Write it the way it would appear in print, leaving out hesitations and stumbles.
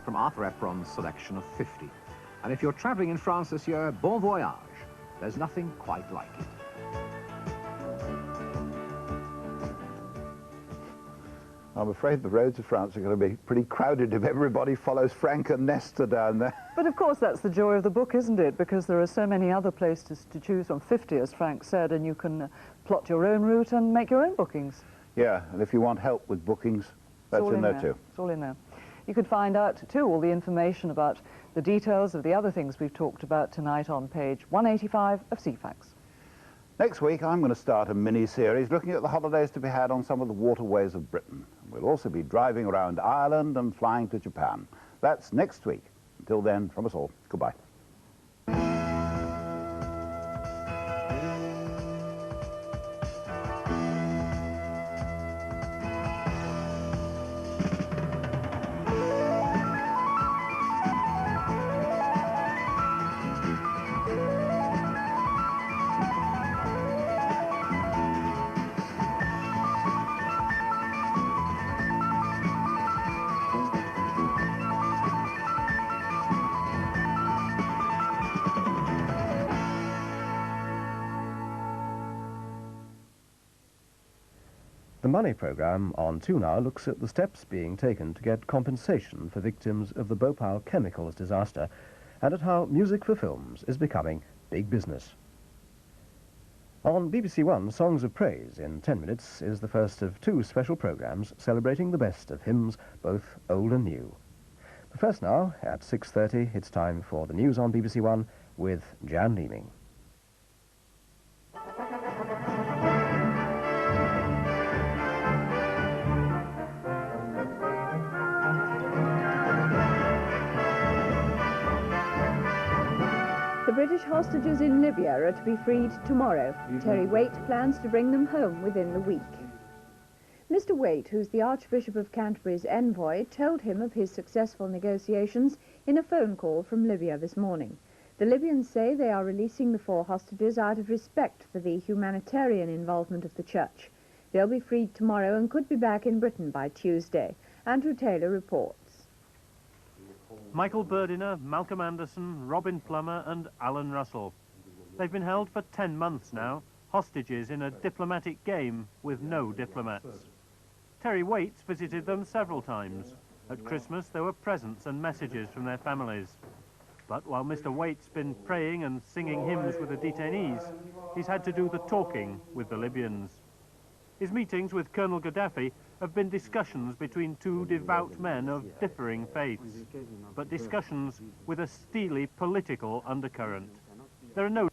from Arthur Epron's selection of 50. And if you're travelling in France this year, bon voyage. There's nothing quite like it. I'm afraid the roads of France are going to be pretty crowded if everybody follows Frank and Nesta down there. But of course that's the joy of the book, isn't it? Because there are so many other places to choose from, 50 as Frank said, and you can plot your own route and make your own bookings. Yeah, and if you want help with bookings, that's in there too. It's all in there. You could find out too all the information about the details of the other things we've talked about tonight on page 185 of CFAX. Next week, I'm going to start a mini-series looking at the holidays to be had on some of the waterways of Britain. We'll also be driving around Ireland and flying to Japan. That's next week. Until then, from us all, goodbye. The Money programme on 2 Now looks at the steps being taken to get compensation for victims of the Bhopal chemicals disaster and at how music for films is becoming big business. On BBC1, Songs of Praise in 10 minutes is the first of 2 special programmes celebrating the best of hymns, both old and new. But first now, at 6:30, it's time for the news on BBC1 with Jan Leeming. The British hostages in Libya are to be freed tomorrow. Terry Waite plans to bring them home within the week. Mr. Waite, who's the Archbishop of Canterbury's envoy, told him of his successful negotiations in a phone call from Libya this morning. The Libyans say they are releasing the 4 hostages out of respect for the humanitarian involvement of the church. They'll be freed tomorrow and could be back in Britain by Tuesday. Andrew Taylor reports. Michael Burdiner, Malcolm Anderson, Robin Plummer and Alan Russell. They've been held for 10 months now, hostages in a diplomatic game with no diplomats. Terry Waite visited them several times. At Christmas there were presents and messages from their families. But while Mr. Waite's been praying and singing hymns with the detainees, he's had to do the talking with the Libyans. His meetings with Colonel Gaddafi have been discussions between 2 devout men of differing faiths, but discussions with a steely political undercurrent. There are no